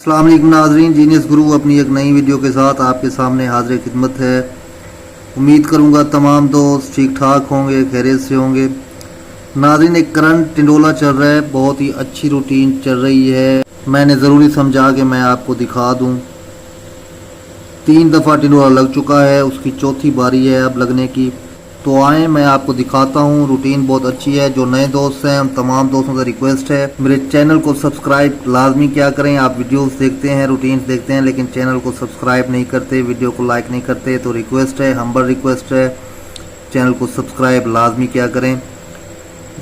अस्सलाम वालेकुम नाज़रीन, जीनियस गुरु अपनी एक नई वीडियो के साथ आपके सामने हाजिर खिदमत है। उम्मीद करूंगा तमाम दोस्त ठीक ठाक होंगे, खैरियत से होंगे। नाज़रीन, एक करंट टिंडोला चल रहा है, बहुत ही अच्छी रूटीन चल रही है। मैंने ज़रूरी समझा कि मैं आपको दिखा दूं। 3 दफ़ा टिंडोला लग चुका है, उसकी चौथी बारी है अब लगने की। तो आए मैं आपको दिखाता हूँ। रूटीन बहुत अच्छी है। जो नए दोस्त हैं उन तमाम दोस्तों से रिक्वेस्ट है मेरे चैनल को सब्सक्राइब लाजमी क्या करें। आप वीडियोस देखते हैं, रूटीन देखते हैं, लेकिन चैनल को सब्सक्राइब नहीं करते, वीडियो को लाइक नहीं करते। तो रिक्वेस्ट है, हम्बल रिक्वेस्ट है, चैनल को सब्सक्राइब लाजमी क्या करें।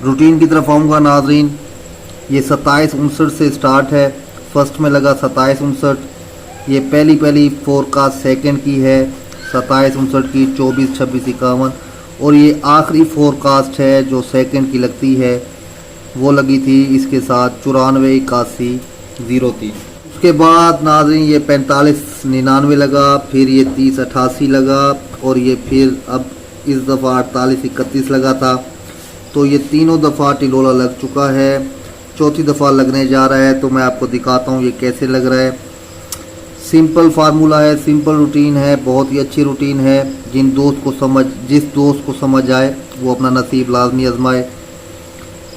रूटीन की तरफ आऊँगा नाजरीन। ये 27-59 से स्टार्ट है। फर्स्ट में लगा 27-59। ये पहली फोरकास्ट सेकेंड की है 27-59 की, 24-26-51। और ये आखिरी फोरकास्ट है जो सेकंड की लगती है, वो लगी थी इसके साथ 94-81-03। उसके बाद नाज़रीन ये 45-99 लगा, फिर ये 30-88 लगा, और ये फिर अब इस दफ़ा 48-31 लगा था। तो ये तीनों दफ़ा टिंडोला लग चुका है, चौथी दफ़ा लगने जा रहा है। तो मैं आपको दिखाता हूँ ये कैसे लग रहा है। सिंपल फार्मूला है, सिंपल रूटीन है, बहुत ही अच्छी रूटीन है। जिस दोस्त को समझ आए वो अपना नसीब लाजमी आजमाए।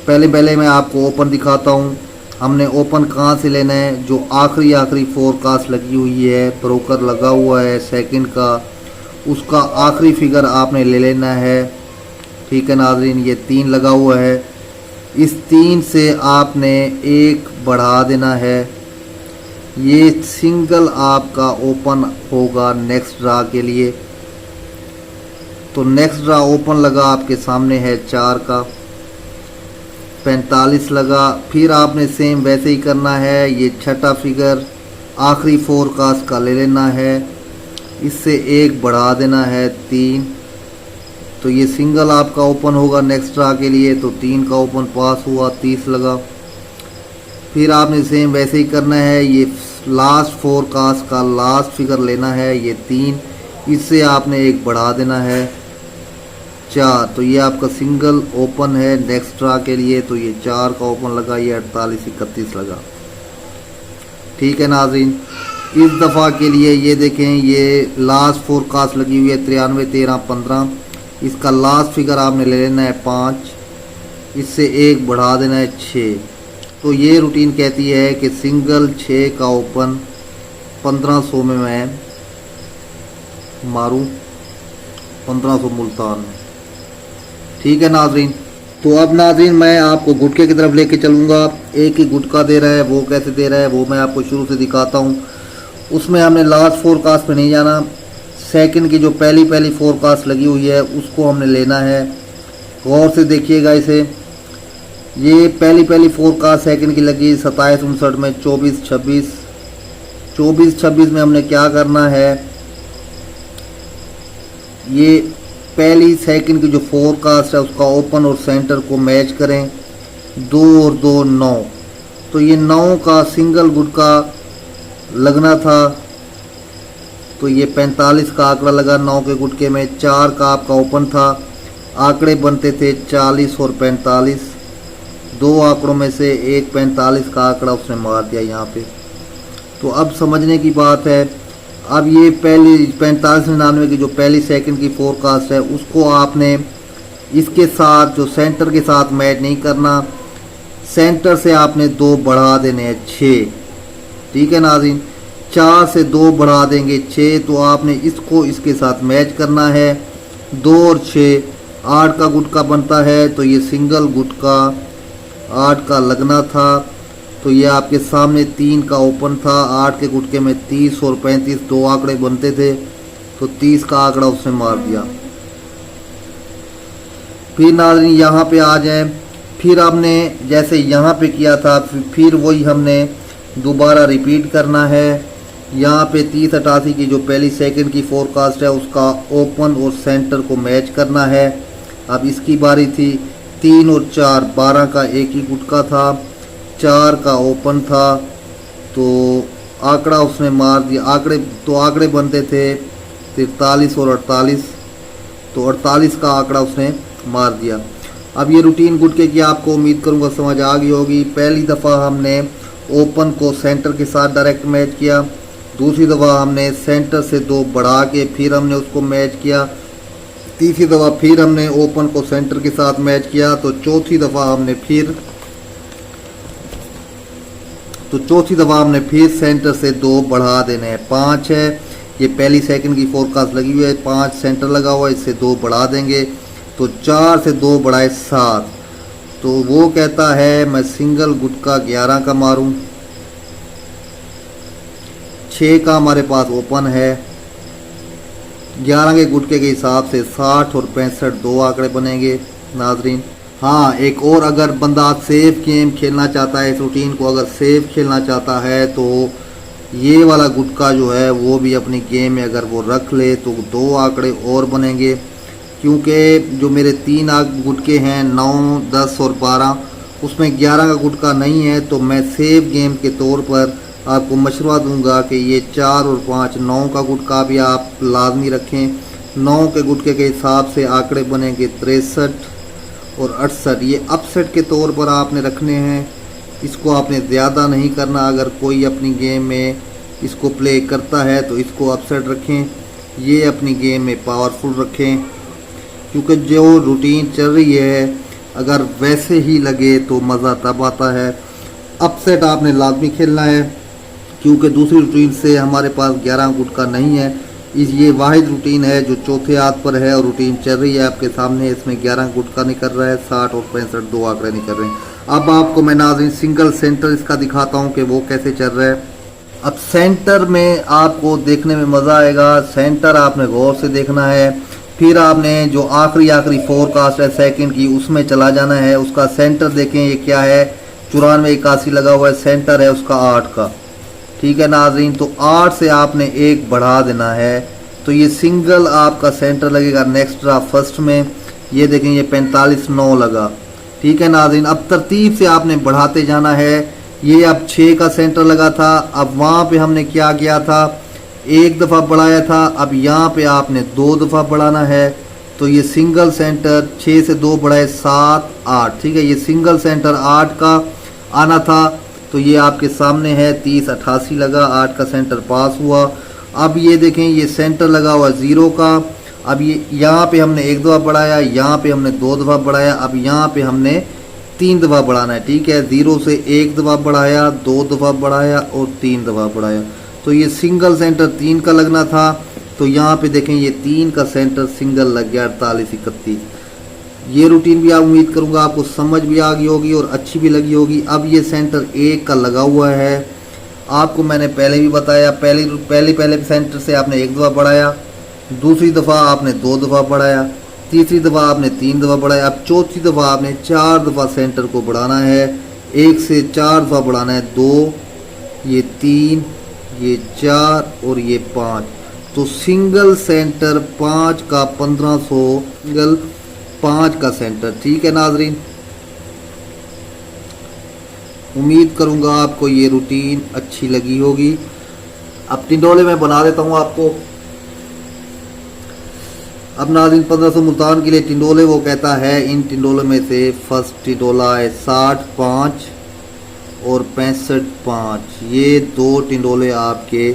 पहले मैं आपको ओपन दिखाता हूँ। हमने ओपन कहाँ से लेना है? जो आखिरी फोरकास्ट लगी हुई है, ब्रोकर लगा हुआ है सेकंड का, उसका आखिरी फिगर आपने ले लेना है। ठीक है नाजरीन, ये 3 लगा हुआ है। इस 3 से आपने 1 बढ़ा देना है। ये सिंगल आपका ओपन होगा नेक्स्ट ड्रा के लिए। तो नेक्स्ट ड्रा ओपन लगा आपके सामने है 4 का, 45 लगा। फिर आपने सेम वैसे ही करना है। ये छठा फिगर आखिरी फोरकास्ट का ले लेना है, इससे 1 बढ़ा देना है 3। तो ये सिंगल आपका ओपन होगा नेक्स्ट ड्रा के लिए। तो 3 का ओपन पास हुआ, 30 लगा। फिर आपने सेम वैसे ही करना है। ये लास्ट फोरकास्ट का लास्ट फिगर लेना है, ये 3, इससे आपने 1 बढ़ा देना है 4। तो ये आपका सिंगल ओपन है नेक्स्ट ड्रा के लिए। तो ये 4 का ओपन लगा, ये 48-31 लगा। ठीक है नाजरीन, इस दफ़ा के लिए ये देखें, ये लास्ट फोरकास्ट लगी हुई है 93-13-15। इसका लास्ट फिगर आपने ले लेना है 5, इससे 1 बढ़ा देना है 6। तो ये रूटीन कहती है कि सिंगल 6 का ओपन 1500 में मैं मारूं, 1500 मुल्तान में। ठीक है नाजरीन। तो अब नाजरीन मैं आपको गुटके की तरफ लेके चलूँगा। एक ही गुटका दे रहा है, वो कैसे दे रहा है वो मैं आपको शुरू से दिखाता हूँ। उसमें हमने लास्ट फोरकास्ट पे नहीं जाना, सेकंड की जो पहली फोरकास्ट लगी हुई है उसको हमने लेना है। गौर से देखिएगा इसे। ये पहली फोरकास्ट सेकंड की लगी 27-59 में 24-26 में हमने क्या करना है? ये पहली सेकंड की जो फोरकास्ट है उसका ओपन और सेंटर को मैच करें। 2 और 2 9। तो ये 9 का सिंगल गुटका लगना था। तो ये 45 का आंकड़ा लगा 9 के गुटके में। 4 का आपका ओपन था, आंकड़े बनते थे 40 और 45। 2 आंकड़ों में से एक 45 का आंकड़ा उसने मार दिया यहाँ पे। तो अब समझने की बात है, अब ये पहली 45-99 की जो पहली सेकंड की फोरकास्ट है उसको आपने इसके साथ जो सेंटर के साथ मैच नहीं करना, सेंटर से आपने 2 बढ़ा देने हैं 6। ठीक है नाज़रीन, 4 से 2 बढ़ा देंगे 6। तो आपने इसको इसके साथ मैच करना है। 2 और 6 8 का गुटका बनता है। तो ये सिंगल गुटका 8 का लगना था। तो ये आपके सामने 3 का ओपन था। 8 के गुटके में 30 और 35 2 आंकड़े बनते थे। तो 30 का आंकड़ा उसने मार दिया। फिर नाज़रीन यहाँ पे आ जाए। फिर हमने जैसे यहाँ पे किया था फिर वही हमने दोबारा रिपीट करना है। यहाँ पे 30-88 की जो पहली सेकंड की फोरकास्ट है उसका ओपन और सेंटर को मैच करना है। अब इसकी बारी थी। 3 और 4 12 का एक ही गुटका था, 4 का ओपन था। तो आंकड़ा उसने मार दिया। आंकड़े बनते थे 43 और 48। तो 48 का आंकड़ा उसने मार दिया। अब ये रूटीन गुटके की आपको उम्मीद करूँगा समझ आ गई होगी। पहली दफ़ा हमने ओपन को सेंटर के साथ डायरेक्ट मैच किया। दूसरी दफ़ा हमने सेंटर से 2 बढ़ा के फिर हमने उसको मैच किया। तीसरी दफ़ा फिर हमने ओपन को सेंटर के साथ मैच किया। तो चौथी दफ़ा हमने फिर सेंटर से 2 बढ़ा देने हैं। 5 है, ये पहली सेकंड की फोरकास्ट लगी हुई है, 5 सेंटर लगा हुआ है, इससे 2 बढ़ा देंगे। तो 4 से 2 बढ़ाए 7। तो वो कहता है मैं सिंगल गुटका 11 का मारूं। 6 का हमारे पास ओपन है। 11 के गुटके के हिसाब से 60 और 65 2 आंकड़े बनेंगे नाजरीन। हाँ, एक और अगर बंदा सेफ गेम खेलना चाहता है, इस रूटीन को अगर सेफ खेलना चाहता है तो ये वाला गुटका जो है वो भी अपनी गेम में अगर वो रख ले तो 2 आंकड़े और बनेंगे। क्योंकि जो मेरे 3 गुटके हैं 9, 10 और 12, उसमें 11 का गुटका नहीं है। तो मैं सेफ गेम के तौर पर आपको मशवरा दूंगा कि ये 4 और 5 9 का गुटका भी आप लाजमी रखें। 9 के गुटके के हिसाब से आंकड़े बनेंगे 63 और 68। ये अपसेट के तौर पर आपने रखने हैं, इसको आपने ज़्यादा नहीं करना। अगर कोई अपनी गेम में इसको प्ले करता है तो इसको अपसेट रखें, ये अपनी गेम में पावरफुल रखें। क्योंकि जो रूटीन चल रही है अगर वैसे ही लगे तो मज़ा तब आता है। अपसेट आपने लाजमी खेलना है क्योंकि दूसरी रूटीन से हमारे पास 11 गुटका नहीं है। ये वाहिद रूटीन है जो चौथे हाथ पर है और रूटीन चल रही है आपके सामने। इसमें 11 गुटका नहीं कर रहा है, 60 और 65 2 आंकड़े नहीं कर रहे हैं। अब आपको मैं नाज़रीन सिंगल सेंटर इसका दिखाता हूँ कि वो कैसे चल रहा है। अब सेंटर में आपको देखने में मज़ा आएगा। सेंटर आपने गौर से देखना है। फिर आपने जो आखिरी फोरकास्ट है सेकंड की उसमें चला जाना है। उसका सेंटर देखें ये क्या है, 94 81 लगा हुआ है। सेंटर है उसका 8 का। ठीक है नाजरीन, तो 8 से आपने 1 बढ़ा देना है। तो ये सिंगल आपका सेंटर लगेगा नेक्स्ट ड्रा फर्स्ट में। ये देखें ये 45 9 लगा। ठीक है नाजरीन, अब तरतीब से आपने बढ़ाते जाना है। ये अब 6 का सेंटर लगा था। अब वहाँ पे हमने क्या किया था, 1 दफ़ा बढ़ाया था। अब यहाँ पे आपने 2 दफ़ा बढ़ाना है। तो ये सिंगल सेंटर 6 से 2 बढ़ाए 7 8। ठीक है, ये सिंगल सेंटर 8 का आना था। तो ये आपके सामने है 30 88 लगा, 8 का सेंटर पास हुआ। अब ये देखें ये सेंटर लगा हुआ 0 का। अब ये यहाँ पे हमने 1 दफ़ा बढ़ाया, यहाँ पे हमने 2 दफ़ा बढ़ाया, अब यहाँ पे हमने 3 दफ़ा बढ़ाना है। ठीक है, 0 से 1 दफ़ा बढ़ाया, 2 दफ़ा बढ़ाया और 3 दफ़ा बढ़ाया। तो ये सिंगल सेंटर 3 का लगना था। तो यहाँ पे देखें ये 3 का सेंटर सिंगल लग गया 48 31। ये रूटीन भी आप उम्मीद करूँगा आपको समझ भी आ गई होगी और अच्छी भी लगी होगी। अब ये सेंटर 1 का लगा हुआ है। आपको मैंने पहले भी बताया, पहले सेंटर से आपने 1 दफ़ा बढ़ाया, दूसरी दफ़ा आपने 2 दफ़ा बढ़ाया, तीसरी दफ़ा आपने 3 दफ़ा बढ़ाया। अब चौथी दफ़ा आपने 4 दफ़ा सेंटर को बढ़ाना है। 1 से 4 दफ़ा बढ़ाना है, 2, ये 3, ये 4 और ये 5। तो सिंगल सेंटर 5 का 1500, सिंगल 5 का सेंटर। ठीक है नाजरीन, उम्मीद करूंगा आपको ये रूटीन अच्छी लगी होगी। अब टिंडोले में बना देता हूं आपको। अब नाज़रीन 1500 मुल्तान के लिए टिंडोले वो कहता है, इन टिंडोले में से फर्स्ट टिंडोला है 60 5 और 65 5। ये 2 टिंडोले आपके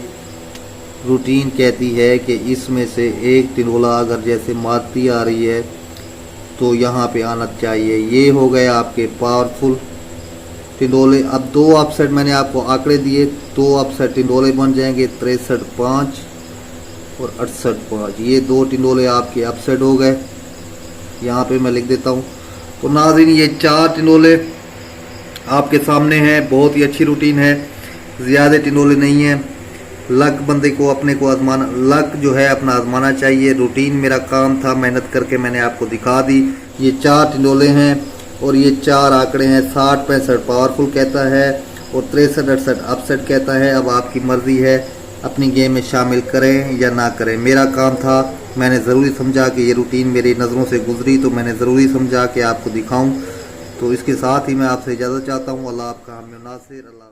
रूटीन कहती है कि इसमें से एक टिंडोला अगर जैसे मारती आ रही है तो यहाँ पे आना चाहिए। ये हो गए आपके पावरफुल टिंडोले। अब 2 अपसेट मैंने आपको आंकड़े दिए, 2 अपसेट टिंडोले बन जाएंगे 63 5 और 68 5। ये 2 टिंडोले आपके अपसेट हो गए। यहाँ पे मैं लिख देता हूँ। तो नाज़रीन ये 4 टिंडोले आपके सामने हैं। बहुत ही अच्छी रूटीन है, ज़्यादा टिंडोले नहीं है। लक बंदे को अपने को आजमाना, लक जो है अपना आजमाना चाहिए। रूटीन मेरा काम था, मेहनत करके मैंने आपको दिखा दी। ये 4 टिंडोले हैं और ये 4 आंकड़े हैं। 60 65 पावरफुल कहता है और 63 68 अपसेट कहता है। अब आपकी मर्ज़ी है अपनी गेम में शामिल करें या ना करें। मेरा काम था, मैंने ज़रूरी समझा कि ये रूटीन मेरी नज़रों से गुजरी तो मैंने ज़रूरी समझा कि आपको दिखाऊं। तो इसके साथ ही मैं आपसे इजाज़त चाहता हूं। अल्लाह आपका हामी नासिर। अल्लाह।